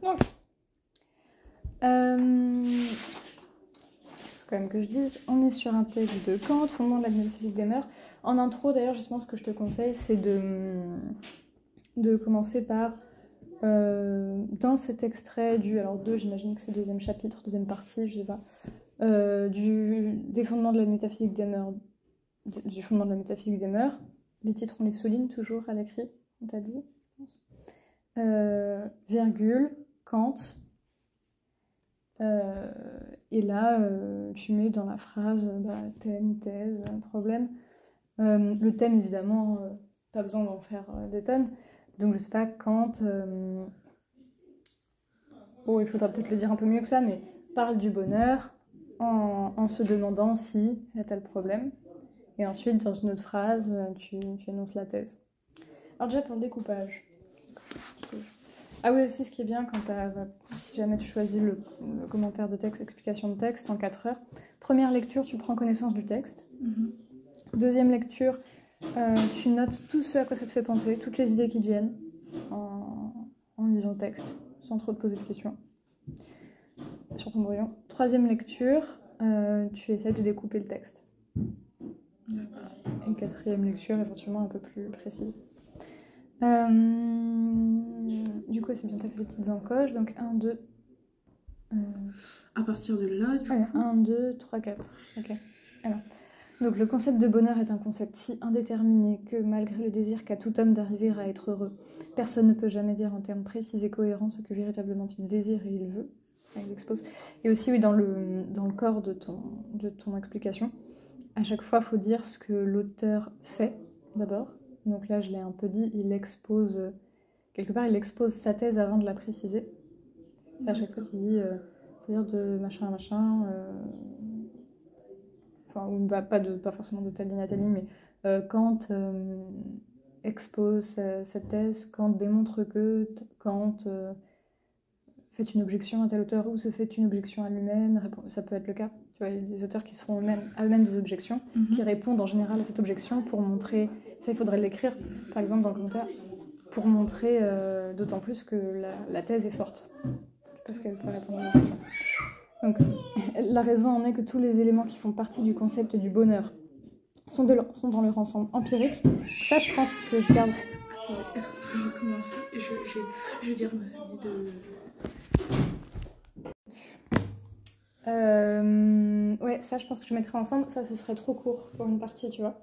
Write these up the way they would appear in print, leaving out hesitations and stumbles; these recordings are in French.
Donc, faut quand même que je dise, on est sur un texte de Kant, fondement de la métaphysique des mœurs. En intro, d'ailleurs, justement, ce que je te conseille, c'est de commencer par, dans cet extrait alors 2, j'imagine que c'est deuxième chapitre, deuxième partie, je sais pas, des fondements de la métaphysique des mœurs, du fondement de la métaphysique des mœurs. Les titres, on les souligne toujours à l'écrit, on t'a dit. Virgule, Kant. Et là, tu mets dans la phrase thème, thèse, problème. Le thème, évidemment, pas besoin d'en faire des tonnes. Donc, je sais pas, Kant. Il faudra peut-être le dire un peu mieux que ça, mais parle du bonheur en se demandant si il y a tel problème. Et ensuite, dans une autre phrase, tu énonces la thèse. Alors, déjà pour le découpage. Ah oui, aussi, ce qui est bien, si jamais tu choisis le commentaire de texte, explication de texte en 4 heures, première lecture, tu prends connaissance du texte. Deuxième lecture, tu notes tout ce à quoi ça te fait penser, toutes les idées qui te viennent en lisant le texte, sans trop te poser de questions sur ton brouillon. Troisième lecture, tu essaies de découper le texte. Et quatrième lecture, éventuellement un peu plus précise. Du coup, c'est bien, t'as fait des petites encoches. Donc 1, 2. À partir de là, du coup. 1, 2, 3, 4. Ok. Alors, donc le concept de bonheur est un concept si indéterminé que, malgré le désir qu'a tout homme d'arriver à être heureux, personne ne peut jamais dire en termes précis et cohérents ce que véritablement il désire et il veut. Il expose. Et aussi, oui, dans le corps de ton explication, à chaque fois, il faut dire ce que l'auteur fait d'abord. Donc là, je l'ai un peu dit, quelque part, il expose sa thèse avant de la préciser. À chaque fois, tu dis, faut dire de machin à machin, pas forcément de Tali Nathalie, mais Kant expose cette thèse, Kant démontre que, Kant fait une objection à tel auteur ou se fait une objection à lui-même, ça peut être le cas. Tu vois, il y a des auteurs qui se font à eux-mêmes des objections, qui répondent en général à cette objection pour montrer, ça il faudrait l'écrire par exemple dans le commentaire, pour montrer d'autant plus que la thèse est forte, parce qu'elle peut répondre à l'objection. Donc la raison en est que tous les éléments qui font partie du concept du bonheur sont dans leur ensemble empirique. Ça, je pense que je garde. Est-ce que je vais commencer? Je vais dire ma famille de... Ouais, ça, je pense que je mettrais ensemble. Ça, ce serait trop court pour une partie, tu vois.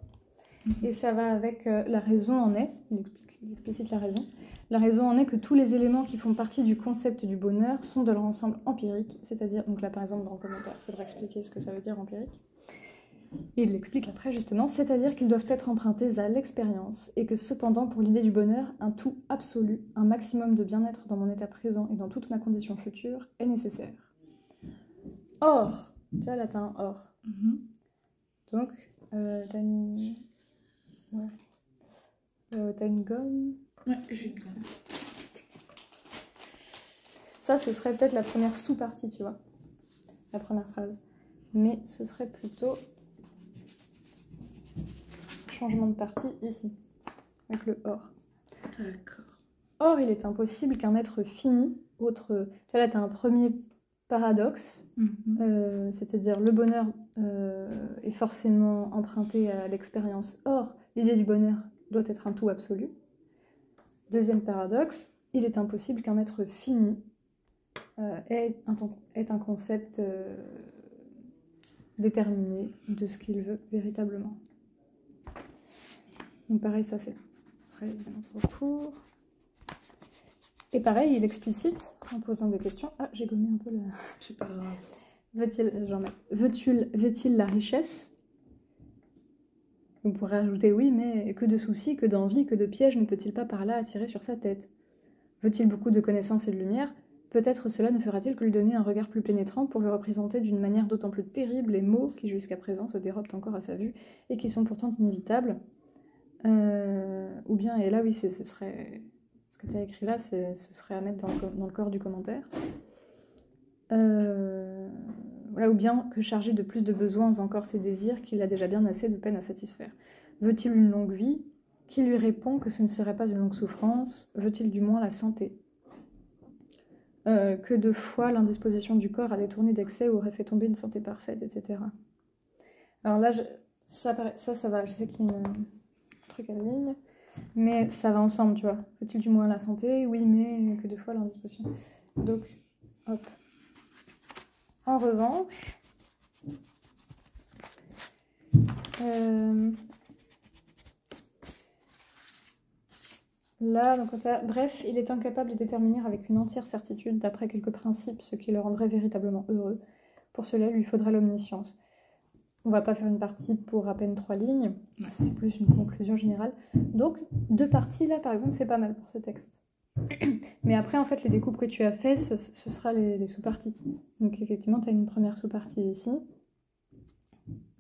Et ça va avec la raison en est. Il explicite la raison. La raison en est que tous les éléments qui font partie du concept du bonheur sont de leur ensemble empirique. C'est-à-dire, donc là, par exemple, dans le commentaire, il faudra expliquer ce que ça veut dire empirique. Et il l'explique après, justement, c'est-à-dire qu'ils doivent être empruntés à l'expérience et que cependant, pour l'idée du bonheur, un tout absolu, un maximum de bien-être dans mon état présent et dans toute ma condition future est nécessaire. Or, tu vois, là, t'as un or. Donc, t'as une... Ouais. T'as une gomme? Ouais, j'ai une gomme. Ça, ce serait peut-être la première sous-partie, tu vois. La première phrase. Mais ce serait plutôt... changement de partie ici, avec le or. D'accord. Or, il est impossible qu'un être fini, tu vois, là, tu as un premier paradoxe, c'est-à-dire le bonheur est forcément emprunté à l'expérience. Or, l'idée du bonheur doit être un tout absolu. Deuxième paradoxe, il est impossible qu'un être fini ait un concept déterminé de ce qu'il veut véritablement. Donc pareil, ça serait évidemment trop court. Et pareil, il explicite en posant des questions. Ah, j'ai gommé un peu le... C'est pas grave. Veut-il la richesse? On pourrait ajouter oui, mais que de soucis, que d'envie, que de pièges ne peut-il pas par là attirer sur sa tête? Veut-il beaucoup de connaissances et de lumière? Peut-être cela ne fera-t-il que lui donner un regard plus pénétrant pour le représenter d'une manière d'autant plus terrible les maux qui jusqu'à présent se dérobent encore à sa vue et qui sont pourtant inévitables. Ou bien, et là oui, ce serait ce que tu as écrit là, ce serait à mettre dans le corps du commentaire. Voilà, ou bien que chargé de plus de besoins encore ses désirs qu'il a déjà bien assez de peine à satisfaire. Veut-il une longue vie? Qui lui répond que ce ne serait pas une longue souffrance? Veut-il du moins la santé? que de fois l'indisposition du corps a détourné d'excès ou aurait fait tomber une santé parfaite, etc. Alors là, ça va, je sais qu'il y a un truc à la ligne, mais ça va ensemble, tu vois. Faut-il du moins la santé? Oui, mais que de fois l'indisposition. Donc, hop. En revanche, là, donc, bref, il est incapable de déterminer avec une entière certitude, d'après quelques principes, ce qui le rendrait véritablement heureux. Pour cela, il lui faudrait l'omniscience. On va pas faire une partie pour à peine 3 lignes, c'est plus une conclusion générale. Donc, 2 parties, là, par exemple, c'est pas mal pour ce texte. Mais après, en fait, les découpes que tu as fait, ce sera les sous-parties. Donc, effectivement, tu as une première sous-partie ici,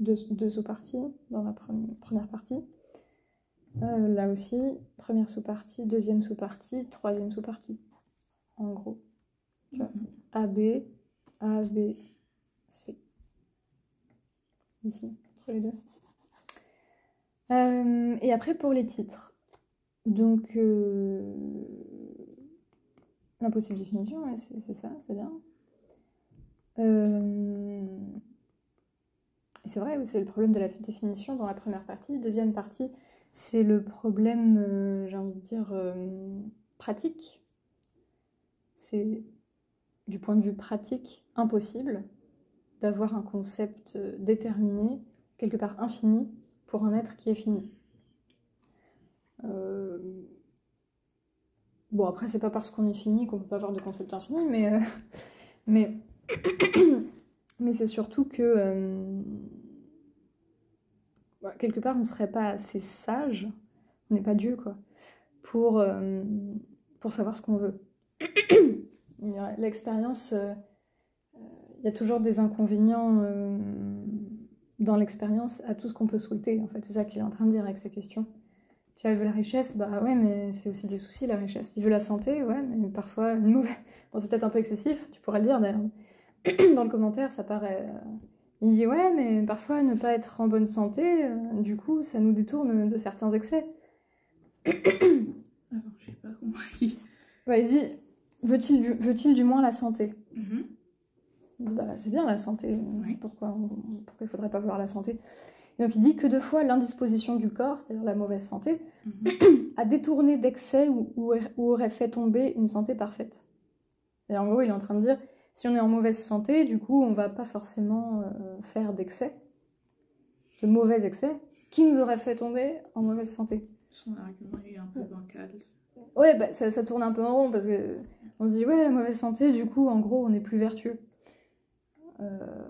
deux sous-parties dans la première partie. Là aussi, première sous-partie, deuxième sous-partie, troisième sous-partie. En gros. Tu vois, A, B, C. Ici, entre les deux. Et après, pour les titres. Donc, l'impossible définition, ouais, c'est ça, c'est bien. Et c'est vrai, c'est le problème de la définition dans la première partie. Deuxième partie, c'est le problème, j'ai envie de dire, pratique. C'est, du point de vue pratique, impossible d'avoir un concept déterminé, quelque part infini, pour un être qui est fini. Bon, après, c'est pas parce qu'on est fini qu'on peut pas avoir de concept infini, mais c'est surtout que quelque part, on ne serait pas assez sage, on n'est pas Dieu, quoi, pour savoir ce qu'on veut. L'expérience, il y a toujours des inconvénients dans l'expérience à tout ce qu'on peut souhaiter, en fait. C'est ça qu'il est en train de dire avec sa question. Tu vois, il veut la richesse, bah ouais, mais c'est aussi des soucis, la richesse. Il veut la santé, ouais, mais parfois une mauvaise... Bon, c'est peut-être un peu excessif, tu pourrais le dire, d'ailleurs. Dans le commentaire, ça paraît... Il dit, ouais, mais parfois ne pas être en bonne santé, du coup, ça nous détourne de certains excès. Attends, j'ai pas compris. Ouais, il dit, veut-il du moins la santé? Bah, c'est bien la santé, Oui. Pourquoi il faudrait pas vouloir la santé? Et donc il dit que de fois l'indisposition du corps, c'est-à-dire la mauvaise santé, a détourné d'excès ou aurait fait tomber une santé parfaite. Et en gros, il est en train de dire, si on est en mauvaise santé, du coup, on va pas forcément faire d'excès, de mauvais excès, qui nous aurait fait tomber en mauvaise santé. Son argument est un peu bancal. Ouais, bah, ça tourne un peu en rond, parce que on se dit, ouais, la mauvaise santé, du coup, en gros, on n'est plus vertueux.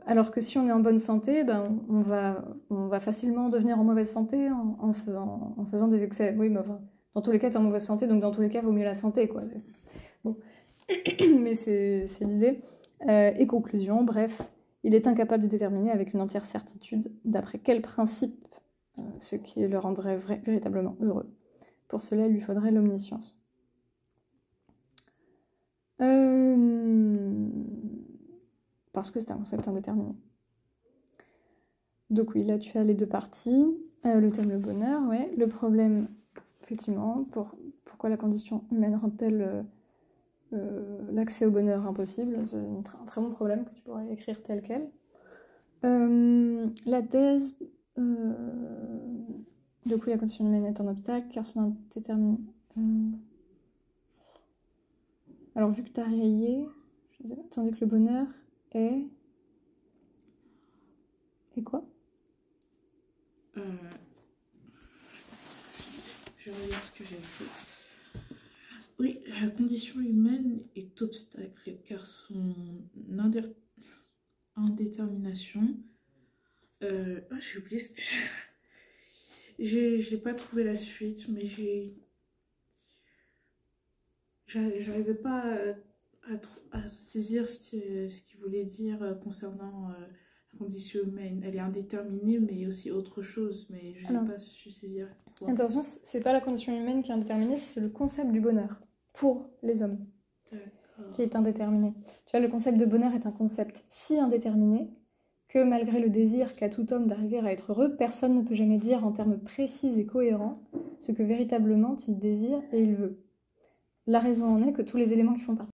Alors que si on est en bonne santé, ben, on va facilement devenir en mauvaise santé en faisant des excès. Oui, mais enfin, dans tous les cas, tu es en mauvaise santé, donc dans tous les cas, il vaut mieux la santé, quoi. Bon. Mais c'est l'idée. Et conclusion, bref, il est incapable de déterminer avec une entière certitude d'après quel principe ce qui le rendrait véritablement heureux. Pour cela, il lui faudrait l'omniscience. Parce que c'est un concept indéterminé. Donc oui, là tu as les 2 parties. Le thème, le bonheur, ouais. Le problème, effectivement, pourquoi la condition humaine rend-elle l'accès au bonheur impossible? C'est un très bon problème que tu pourrais écrire tel quel. La thèse, donc oui, la condition humaine est un obstacle, car son indéterminé... Alors vu que tu as rayé, tandis que le bonheur est... Et quoi? Je vais relire ce que j'ai écrit. Oui, la condition humaine est obstacle, car son indétermination... j'ai oublié ce que j'ai pas trouvé la suite, mais j'arrivais pas à saisir ce qu'il voulait dire concernant la condition humaine. Elle est indéterminée, mais aussi autre chose, mais je n'ai pas su saisir quoi. Attention, c'est pas la condition humaine qui est indéterminée, c'est le concept du bonheur pour les hommes qui est indéterminé. Tu vois, le concept de bonheur est un concept si indéterminé que malgré le désir qu'a tout homme d'arriver à être heureux, personne ne peut jamais dire en termes précis et cohérents ce que véritablement il désire et il veut. La raison en est que tous les éléments qui font partie